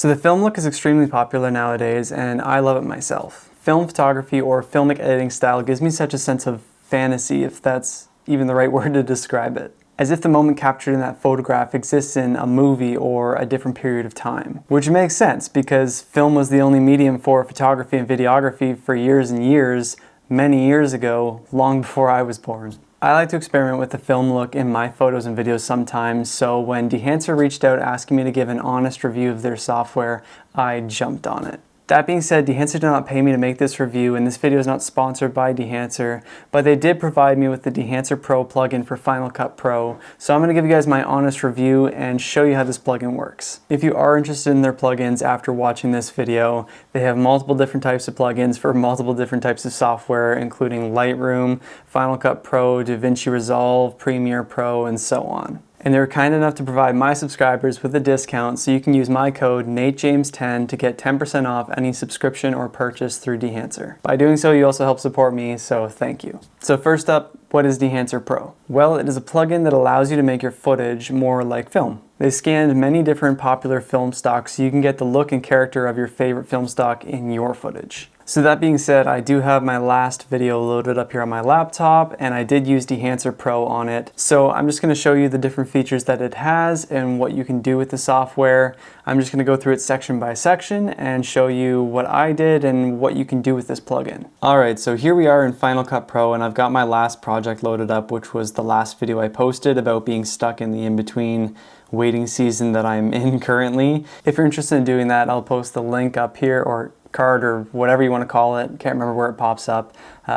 So the film look is extremely popular nowadays, and I love it myself. Film photography or filmic editing style gives me such a sense of fantasy, if that's even the right word to describe it. As if the moment captured in that photograph exists in a movie or a different period of time. Which makes sense, because film was the only medium for photography and videography for years and years, many years ago, long before I was born. I like to experiment with the film look in my photos and videos sometimes, so when Dehancer reached out asking me to give an honest review of their software, I jumped on it. That being said, Dehancer did not pay me to make this review, and this video is not sponsored by Dehancer, but they did provide me with the Dehancer Pro plugin for Final Cut Pro, so I'm going to give you guys my honest review and show you how this plugin works. If you are interested in their plugins after watching this video, they have multiple different types of plugins for multiple different types of software, including Lightroom, Final Cut Pro, DaVinci Resolve, Premiere Pro, and so on. And they were kind enough to provide my subscribers with a discount, so you can use my code NateJames10 to get 10% off any subscription or purchase through Dehancer. By doing so, you also help support me, so thank you. So first up, what is Dehancer Pro? Well, it is a plugin that allows you to make your footage more like film. They scanned many different popular film stocks so you can get the look and character of your favorite film stock in your footage. So that being said, I do have my last video loaded up here on my laptop, and I did use Dehancer Pro on it. So I'm just going to show you the different features that it has and what you can do with the software. I'm just going to go through it section by section and show you what I did and what you can do with this plugin. Alright, so here we are in Final Cut Pro, and I've got my last project loaded up, which was the last video I posted about being stuck in the in-between waiting season that I'm in currently. If you're interested in doing that, I'll post the link up here, or card, or whatever you want to call it. Can't remember where it pops up,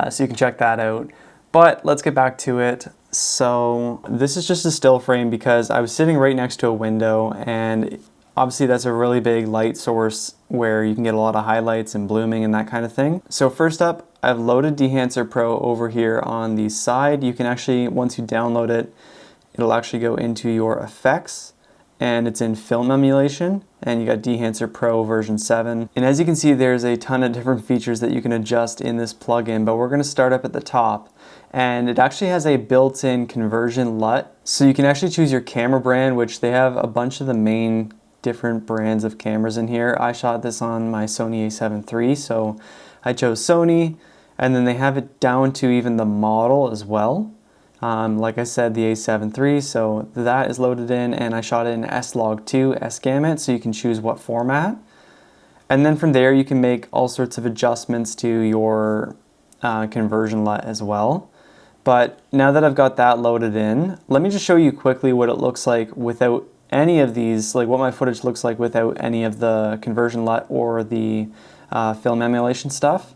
so you can check that out. But let's get back to it. So this is just a still frame because I was sitting right next to a window, and obviously that's a really big light source where you can get a lot of highlights and blooming and that kind of thing. So first up, I've loaded Dehancer Pro over here on the side. You can actually, once you download it, it'll actually go into your effects, and it's in film emulation, and you got Dehancer Pro version 7. And as you can see, there's a ton of different features that you can adjust in this plugin, but we're going to start up at the top. And it actually has a built-in conversion LUT, so you can actually choose your camera brand, which they have a bunch of the main different brands of cameras in here. I shot this on my Sony a7 III, so I chose Sony, and then they have it down to even the model as well. Like I said, the a7 III, so that is loaded in, and I shot it in S-Log2 S-Gamut, so you can choose what format. And then from there you can make all sorts of adjustments to your conversion LUT as well. But now that I've got that loaded in, let me just show you quickly what it looks like without any of these, like what my footage looks like without any of the conversion LUT or the film emulation stuff.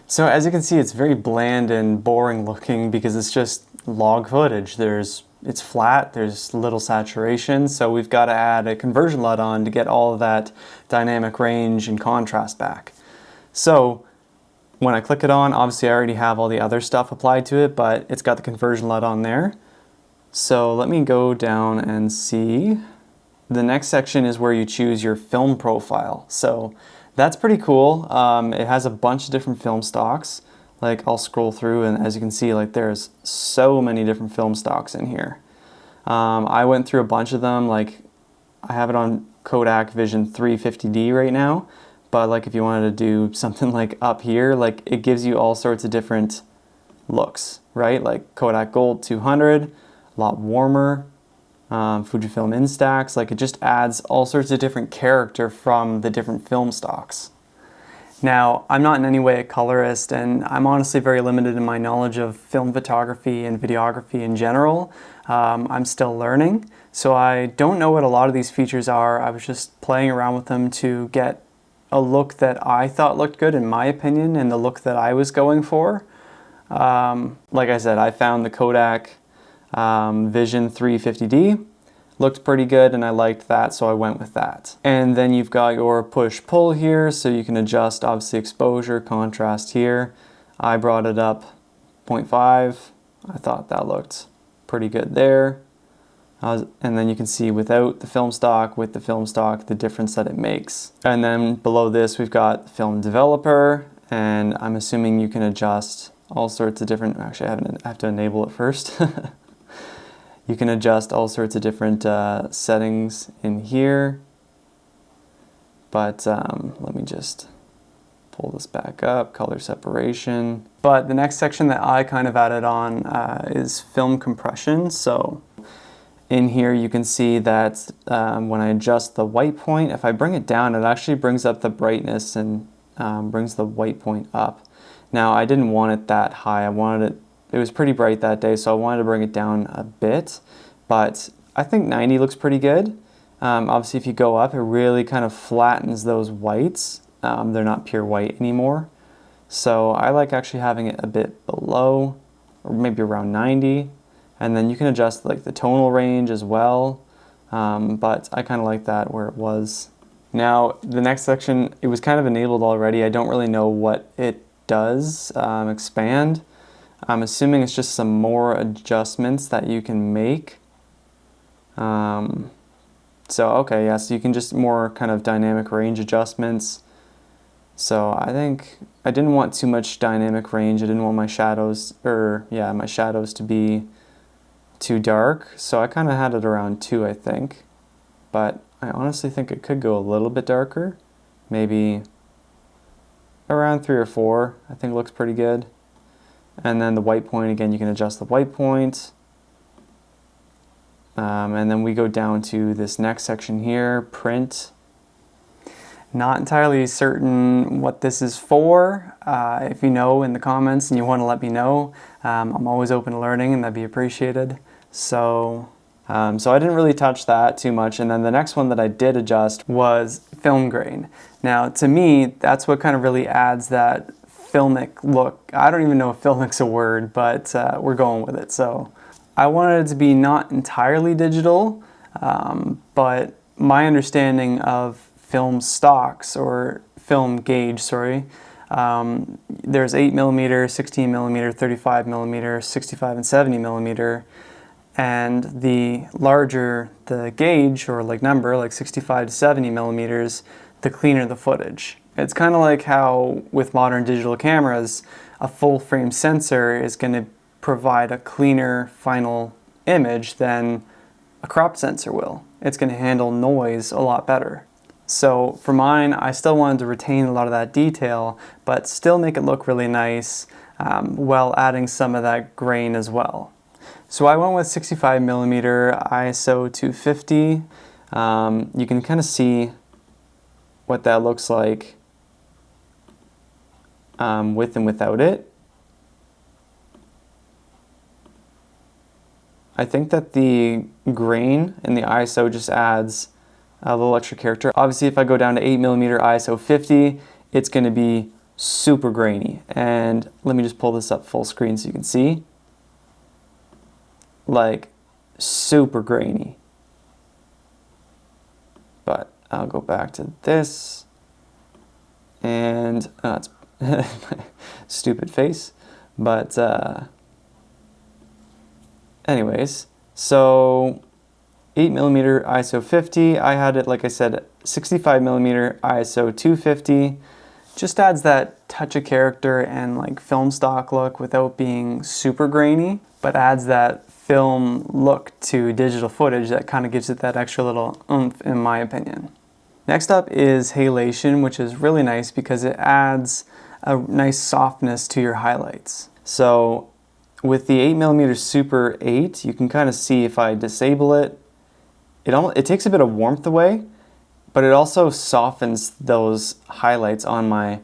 So as you can see, it's very bland and boring looking because it's just log footage. It's flat, there's little saturation, so we've got to add a conversion LUT on to get all of that dynamic range and contrast back. So when I click it on, obviously I already have all the other stuff applied to it, but it's got the conversion LUT on there. So let me go down and see. The next section is where you choose your film profile. So that's pretty cool. It has a bunch of different film stocks. Like, I'll scroll through, and as you can see, like, there's so many different film stocks in here. I went through a bunch of them. Like, I have it on Kodak Vision 350D right now, but like if you wanted to do something like up here, like it gives you all sorts of different looks, right? Like Kodak Gold 200, a lot warmer. Fujifilm Instax, like it just adds all sorts of different character from the different film stocks. Now, I'm not in any way a colorist, and I'm honestly very limited in my knowledge of film photography and videography in general. I'm still learning, so I don't know what a lot of these features are. I was just playing around with them to get a look that I thought looked good in my opinion, and the look that I was going for. Like I said, I found the Kodak Vision 350D looked pretty good, and I liked that, so I went with that. And then you've got your push-pull here, so you can adjust obviously exposure, contrast here. I brought it up 0.5. I thought that looked pretty good there. And then you can see without the film stock, with the film stock, the difference that it makes. And then below this we've got the film developer, and I'm assuming you can adjust all sorts of different, actually I have to enable it first. You can adjust all sorts of different settings in here. But let me just pull this back up, color separation. But the next section that I kind of added on is film compression. So in here you can see that when I adjust the white point, if I bring it down, it actually brings up the brightness and brings the white point up. Now I didn't want it that high. It was pretty bright that day, so I wanted to bring it down a bit, but I think 90 looks pretty good. Obviously if you go up, it really kind of flattens those whites. They're not pure white anymore. So I like actually having it a bit below, or maybe around 90. And then you can adjust like the tonal range as well. But I kind of like that where it was. Now the next section, it was kind of enabled already. I don't really know what it does, expand. I'm assuming it's just some more adjustments that you can make. So okay, yeah, so you can just more kind of dynamic range adjustments. So I think I didn't want too much dynamic range. I didn't want my shadows, my shadows to be too dark. So I kind of had it around 2, I think. But I honestly think it could go a little bit darker. Maybe around 3 or 4, I think looks pretty good. And then the white point, again, you can adjust the white point. And then we go down to this next section here, print. Not entirely certain what this is for. If you know in the comments and you want to let me know, I'm always open to learning and that'd be appreciated. So I didn't really touch that too much. And then the next one that I did adjust was film grain. Now to me, that's what kind of really adds that filmic look. I don't even know if filmic's a word, but we're going with it. So I wanted it to be not entirely digital, but my understanding of film stocks or film gauge, there's 8mm, 16mm, 35mm, 65 and 70mm, and the larger the gauge or like number, like 65 to 70mm, the cleaner the footage. It's kind of like how with modern digital cameras, a full frame sensor is going to provide a cleaner final image than a cropped sensor will. It's going to handle noise a lot better. So for mine, I still wanted to retain a lot of that detail, but still make it look really nice while adding some of that grain as well. So I went with 65mm ISO 250. You can kind of see what that looks like with and without it. I think that the grain in the ISO just adds a little extra character. Obviously, if I go down to 8mm ISO 50, it's going to be super grainy. And let me just pull this up full screen so you can see. Like, super grainy. But I'll go back to this. And it's stupid face. But anyways, so 8mm ISO 50, I had it, like I said, 65mm ISO 250. Just adds that touch of character and like film stock look without being super grainy, but adds that film look to digital footage that kind of gives it that extra little oomph in my opinion. Next up is halation, which is really nice because it adds a nice softness to your highlights. So with the 8mm Super 8, you can kind of see if I disable it, it takes a bit of warmth away, but it also softens those highlights on my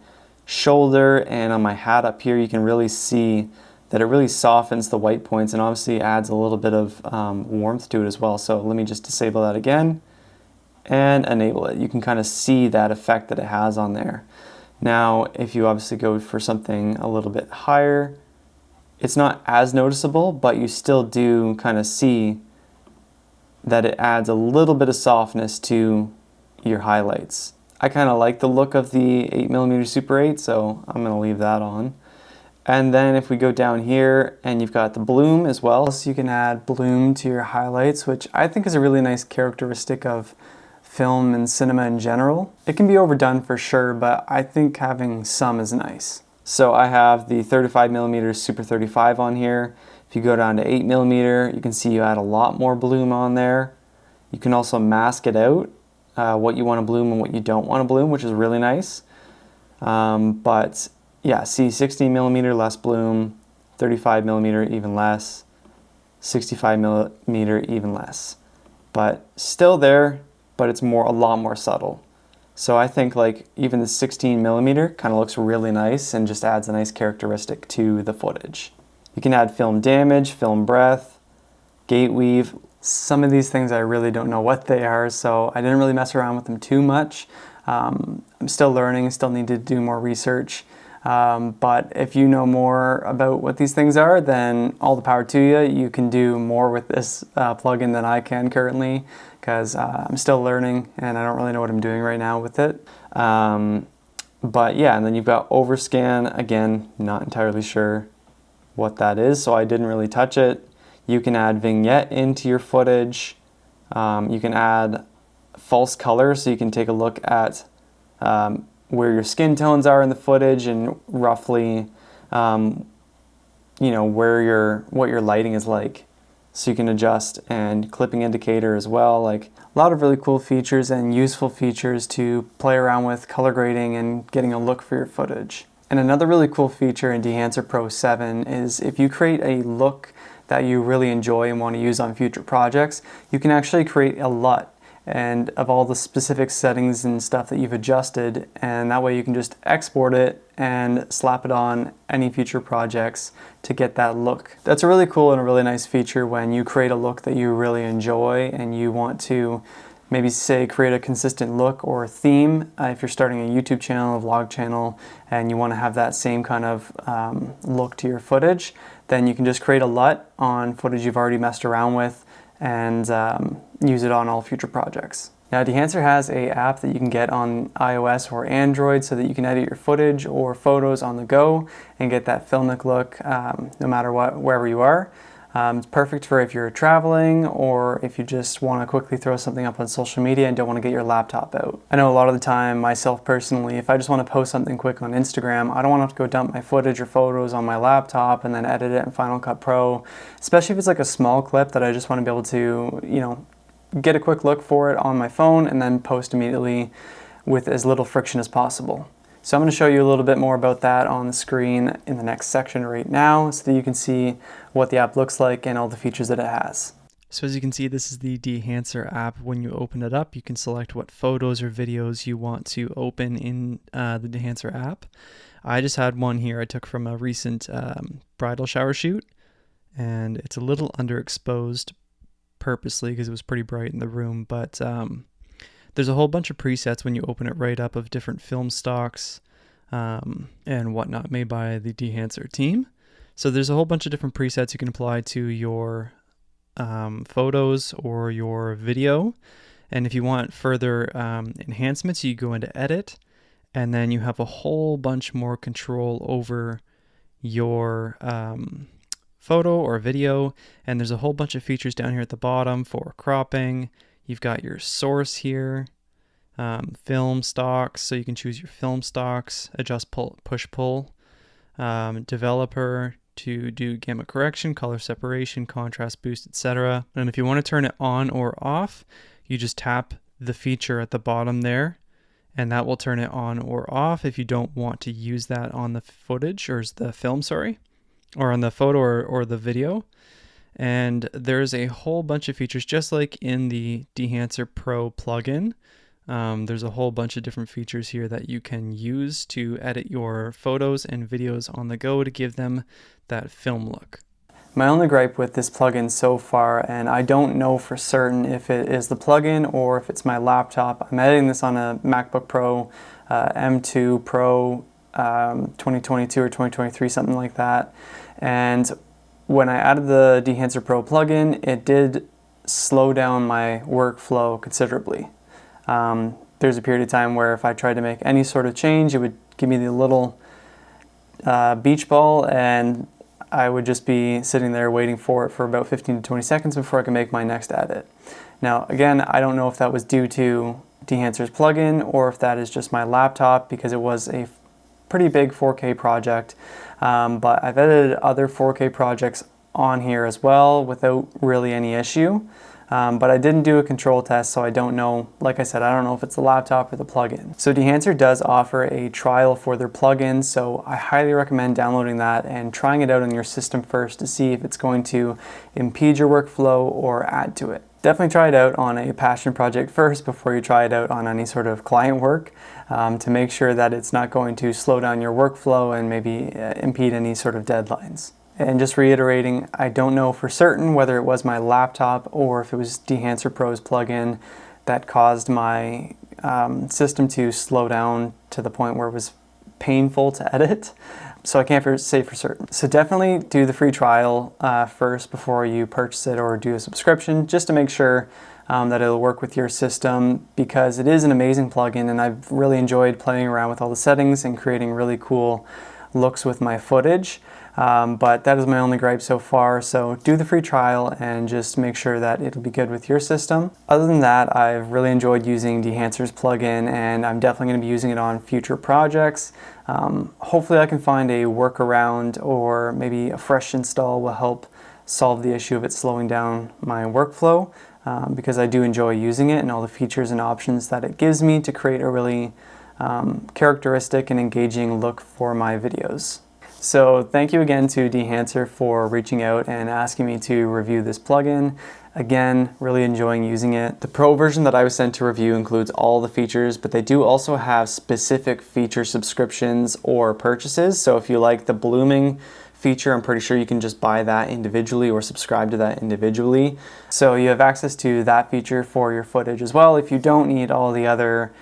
shoulder and on my hat up here. You can really see that it really softens the white points and obviously adds a little bit of warmth to it as well. So let me just disable that again and enable it. You can kind of see that effect that it has on there. Now, if you obviously go for something a little bit higher, it's not as noticeable, but you still do kind of see that it adds a little bit of softness to your highlights. I kind of like the look of the 8mm Super 8, so I'm going to leave that on. And then if we go down here and you've got the bloom as well, so you can add bloom to your highlights, which I think is a really nice characteristic of film and cinema in general. It can be overdone for sure, but I think having some is nice. So I have the 35mm Super 35 on here. If you go down to 8mm, you can see you add a lot more bloom on there. You can also mask it out, what you want to bloom and what you don't want to bloom, which is really nice. But yeah, see 16mm less bloom, 35mm even less, 65mm even less. But still there, but it's a lot more subtle. So I think like even the 16mm kind of looks really nice and just adds a nice characteristic to the footage. You can add film damage, film breath, gate weave. Some of these things I really don't know what they are, so I didn't really mess around with them too much. I'm still learning, still need to do more research. But if you know more about what these things are, then all the power to you. You can do more with this plugin than I can currently, because I'm still learning and I don't really know what I'm doing right now with it. But yeah, and then you've got overscan. Again, not entirely sure what that is, so I didn't really touch it. You can add vignette into your footage. You can add false color, so you can take a look at where your skin tones are in the footage and roughly, you know, what your lighting is like. So you can adjust, and clipping indicator as well. Like a lot of really cool features and useful features to play around with color grading and getting a look for your footage. And another really cool feature in Dehancer Pro 7 is if you create a look that you really enjoy and want to use on future projects, you can actually create a LUT and of all the specific settings and stuff that you've adjusted, and that way you can just export it and slap it on any future projects to get that look. That's a really cool and a really nice feature when you create a look that you really enjoy and you want to maybe say create a consistent look or theme. If you're starting a YouTube channel, a vlog channel, and you want to have that same kind of look to your footage, then you can just create a LUT on footage you've already messed around with and use it on all future projects. Now, Dehancer has an app that you can get on iOS or Android so that you can edit your footage or photos on the go and get that filmic look no matter what, wherever you are. It's perfect for if you're traveling or if you just want to quickly throw something up on social media and don't want to get your laptop out. I know a lot of the time, myself personally, if I just want to post something quick on Instagram, I don't want to have to go dump my footage or photos on my laptop and then edit it in Final Cut Pro, especially if it's like a small clip that I just want to be able to, you know, get a quick look for it on my phone and then post immediately with as little friction as possible. So I'm going to show you a little bit more about that on the screen in the next section right now so that you can see what the app looks like and all the features that it has. So as you can see, this is the Dehancer app. When you open it up, you can select what photos or videos you want to open in the Dehancer app. I just had one here I took from a recent bridal shower shoot, and it's a little underexposed purposely because it was pretty bright in the room, but there's a whole bunch of presets when you open it right up of different film stocks and whatnot made by the Dehancer team. So there's a whole bunch of different presets you can apply to your photos or your video. And if you want further enhancements, you go into edit, and then you have a whole bunch more control over your photo or video. And there's a whole bunch of features down here at the bottom for cropping. You've got your source here, film stocks, so you can choose your film stocks, adjust push-pull, developer to do gamma correction, color separation, contrast boost, etc. And if you want to turn it on or off, you just tap the feature at the bottom there, and that will turn it on or off if you don't want to use that on the footage, or the film, sorry, or on the photo or the video. And there's a whole bunch of features, just like in the Dehancer Pro plugin. There's a whole bunch of different features here that you can use to edit your photos and videos on the go to give them that film look. My only gripe with this plugin so far, and I don't know for certain if it is the plugin or if it's my laptop. I'm editing this on a MacBook Pro, M2 Pro 2022 or 2023, something like that. And when I added the Dehancer Pro plugin, it did slow down my workflow considerably. There's a period of time where if I tried to make any sort of change, it would give me the little beach ball, and I would just be sitting there waiting for it for about 15 to 20 seconds before I could make my next edit. Now, again, I don't know if that was due to Dehancer's plugin or if that is just my laptop, because it was a pretty big 4K project. But I've edited other 4K projects on here as well without really any issue. But I didn't do a control test, so I don't know. Like I said, I don't know if it's the laptop or the plugin. So Dehancer does offer a trial for their plugins, so I highly recommend downloading that and trying it out on your system first to see if it's going to impede your workflow or add to it. Definitely try it out on a passion project first before you try it out on any sort of client work to make sure that it's not going to slow down your workflow and maybe impede any sort of deadlines. And just reiterating, I don't know for certain whether it was my laptop or if it was Dehancer Pro's plugin that caused my system to slow down to the point where it was painful to edit. So I can't say for certain. So definitely do the free trial first before you purchase it or do a subscription, just to make sure that it'll work with your system, because it is an amazing plugin and I've really enjoyed playing around with all the settings and creating really cool looks with my footage. But that is my only gripe so far, so do the free trial and just make sure that it'll be good with your system. Other than that, I've really enjoyed using Dehancer's plugin and I'm definitely going to be using it on future projects. Hopefully I can find a workaround or maybe a fresh install will help solve the issue of it slowing down my workflow, because I do enjoy using it and all the features and options that it gives me to create a really characteristic and engaging look for my videos. So thank you again to Dehancer for reaching out and asking me to review this plugin. Again, really enjoying using it. The Pro version that I was sent to review includes all the features, but they do also have specific feature subscriptions or purchases. So if you like the blooming feature, I'm pretty sure you can just buy that individually or subscribe to that individually. So you have access to that feature for your footage as well if you don't need all the other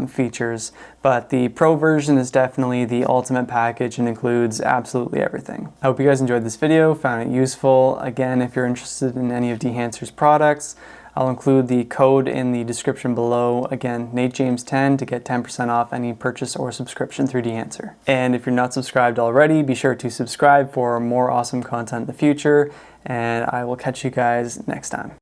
features. But the Pro version is definitely the ultimate package and includes absolutely everything. I hope you guys enjoyed this video, found it useful. Again, if you're interested in any of Dehancer's products, I'll include the code in the description below. Again, NateJames10 to get 10% off any purchase or subscription through Dehancer. And if you're not subscribed already, be sure to subscribe for more awesome content in the future, and I will catch you guys next time.